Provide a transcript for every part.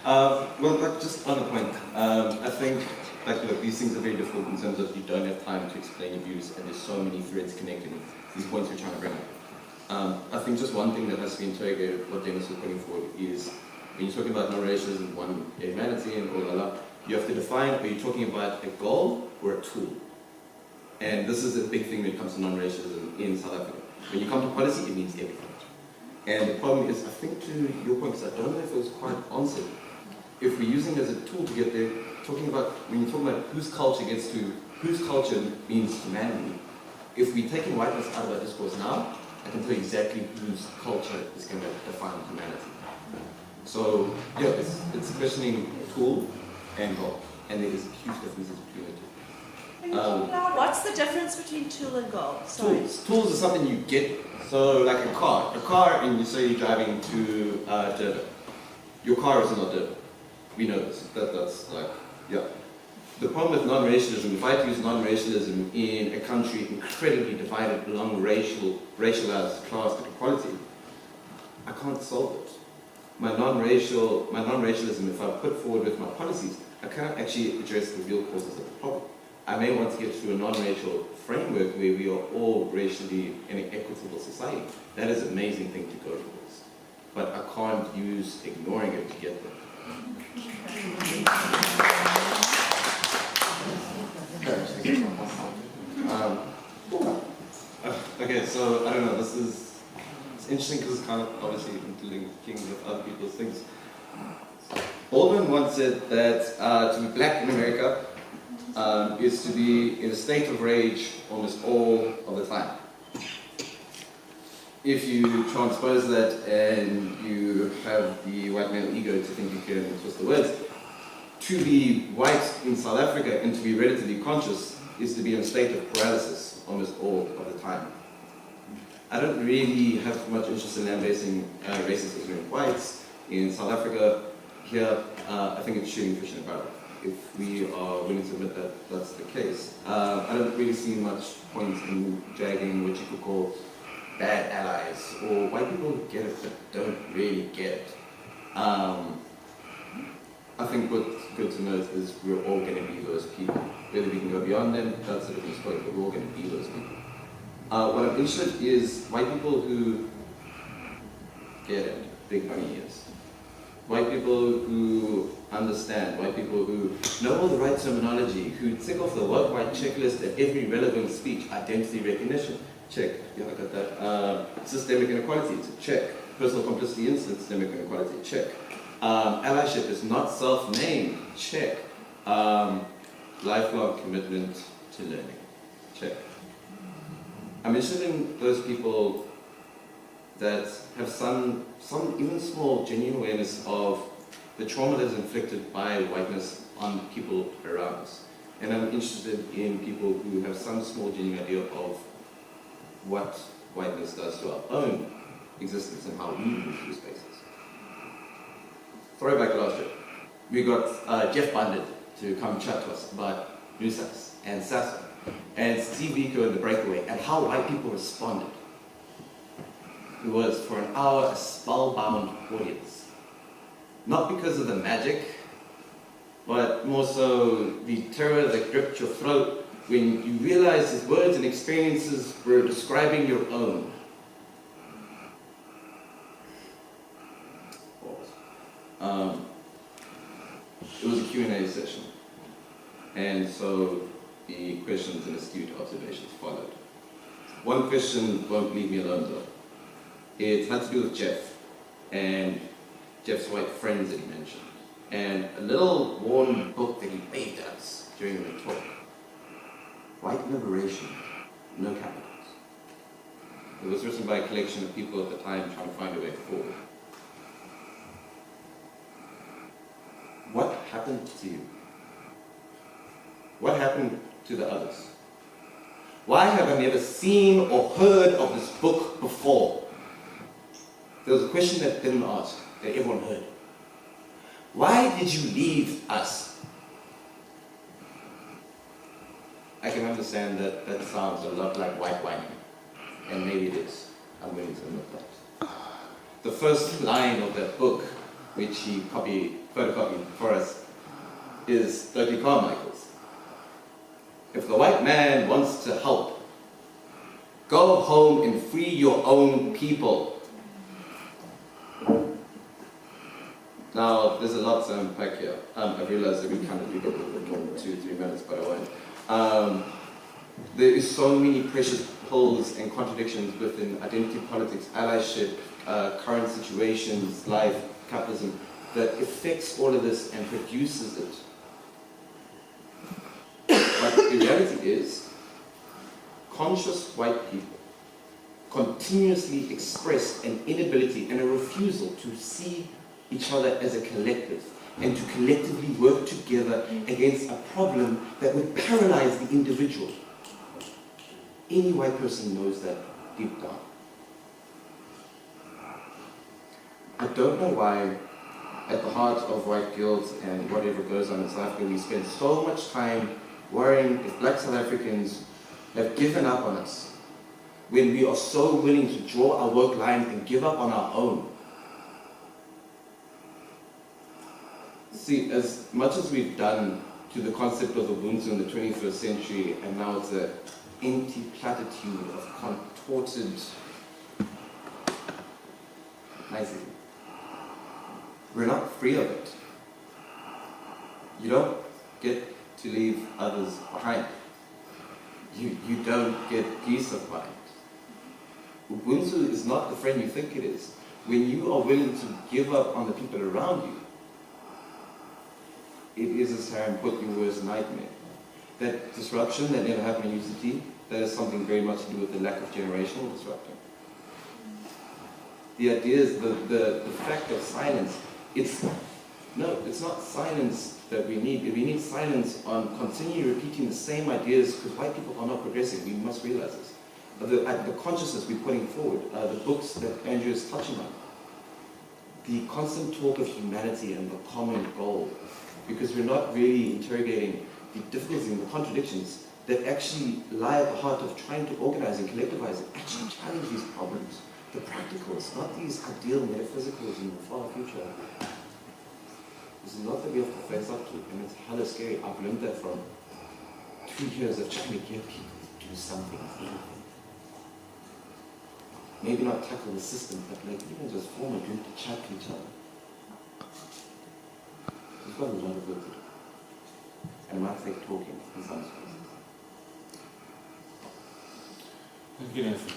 Well, like, just on the point, I think look, these things are very difficult in terms of you don't have time to explain your views, and there's so many threads connecting these points we're trying to bring up. I think just one thing that has to be interrogated, what Dennis was putting forward, is when you're talking about non-racialism, one humanity, and all that, you have to define, are you talking about a goal or a tool? And this is a big thing when it comes to non-racialism in South Africa. When you come to policy, it means everything. And the problem is, I think to your point, because I don't know if it was quite answered, if we're using it as a tool to get there, talking about, when you're talking about whose culture gets to, whose culture means humanity, if we're taking whiteness out of our discourse now, I can tell you exactly whose culture is going to define humanity. So, yeah, it's questioning tool and goal, and there is a huge difference between the two. What's the difference between tool and goal? Sorry. Tools is something you get, so like a car, and you say you're driving to Durban. Your car is not Durban. We know this. That's like, yeah. The problem with non-racialism, if I had to use non-racialism in a country incredibly divided along racialized class inequality, I can't solve it. My non-racialism, if I put forward with my policies, I can't actually address the real causes of the problem. I may want to get to a non-racial framework where we are all racially in an equitable society. That is an amazing thing to go towards. But I can't use ignoring it to get there. Okay, so I don't know, it's interesting because it's kind of obviously including with other people's things. Baldwin once said that to be black in America is to be in a state of rage almost all of the time. If you transpose that and you have the white male ego to think you can twist the words, to be white in South Africa and to be relatively conscious is to be in a state of paralysis almost all of the time. I don't really have much interest in lambasting racism in whites. In South Africa, here, I think it's shooting fish in a barrel. If we are willing to admit that that's the case. I don't really see much point in dragging what you could call bad allies, or white people who get it but don't really get it. I think what's good to note is we're all going to be those people. Whether we can go beyond them, that's a different story, but we're all going to be those people. What I'm interested in is white people who get it, big money is. White people who understand, white people who know all the right terminology, who tick off the worldwide checklist at every relevant speech, identity recognition, check, yeah, I got that. Systemic inequality, it's a check. Personal complicity in systemic inequality, check. Allyship is not self-named, check. Lifelong commitment to learning, check. I'm interested in those people that have some even small, genuine awareness of the trauma that is inflicted by whiteness on people around us. And I'm interested in people who have some small, genuine idea of what whiteness does to our own existence and how we move through spaces. Throwback last year, we got Jeff Bunded to come chat to us about Nusas and Sasa and Steve Biko and the Breakaway and how white people responded. It was, for an hour, a spellbound audience. Not because of the magic, but more so the terror that gripped your throat when you realized his words and experiences were describing your own. It was a Q&A session, and so the questions and astute observations followed. One question won't leave me alone though. It had to do with Jeff and Jeff's white friends that he mentioned, and a little worn book that he waved at us during the talk. White Liberation, No Capitals. It was written by a collection of people at the time trying to find a way forward. What happened to you? What happened to the others? Why have I never seen or heard of this book before? There was a question that didn't ask, that everyone heard. Why did you leave us? I can understand that that sounds a lot like white whining, and maybe it is. I'm willing to admit that. The first line of that book which he photocopied for us, is Stokely Carmichael's. If the white man wants to help, go home and free your own people. Now, there's a lot to unpack here. I realize that we kind of do get a little bit more than 2-3 minutes, but I won't. There is so many precious holes and contradictions within identity politics, allyship, current situations, life, capitalism, that affects all of this and produces it. But the reality is, conscious white people continuously express an inability and a refusal to see each other as a collective and to collectively work together against a problem that would paralyze the individual. Any white person knows that deep down. I don't know why, at the heart of white guilt and whatever goes on in South Africa, we spend so much time worrying if black South Africans have given up on us, when we are so willing to draw our work line and give up on our own. See, as much as we've done to the concept of Ubuntu in the 21st century, and now it's an empty platitude of contorted nicety, we're not free of it. You don't get to leave others behind. You don't get peace of mind. Ubuntu is not the friend you think it is. When you are willing to give up on the people around you, it is, as Tarryn put, your worst nightmare. That disruption that never happened in UCT, that has something very much to do with the lack of generational disruption. The idea is the fact of silence. It's not silence that we need. We need silence on continuing repeating the same ideas, because white people are not progressing. We must realize this. The consciousness we're putting forward, the books that Andrew is touching on, the constant talk of humanity and the common goal, because we're not really interrogating the difficulties and the contradictions that actually lie at the heart of trying to organize and collectivize and actually challenge these problems. The practicals, not these ideal metaphysicals in the far future. This is not that we have to face up to, and it's hella scary. I've learned that from 2 years of trying to get people to do something, anything. Maybe not tackle the system, but like even just form a group to chat to each other. We've got a lot of work to do. And it might take talking in some spaces. Thank you, Nathan.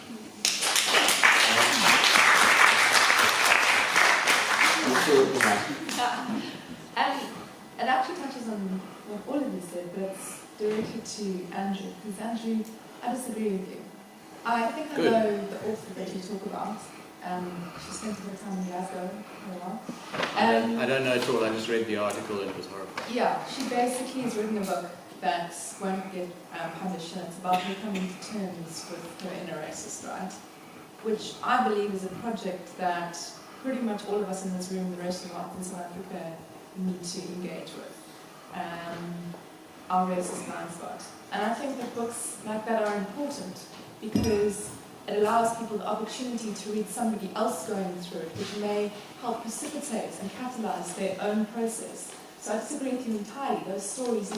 It actually touches on what all of you said, but it's directed to Andrew, because Andrew, I disagree with you. I think I know the author that you talk about. She spent a bit of time in Glasgow for a while. I don't know at all, I just read the article and it was horrible. Yeah, she basically has written a book that won't get published, and it's about her coming to terms with her inner racist, right? Which I believe is a project that pretty much all of us in this room, the rest of us in South Africa, need to engage with. Our racist blind spot. And I think that books like that are important because it allows people the opportunity to read somebody else going through it, which may help precipitate and catalyze their own process. So I disagree with you entirely. Those stories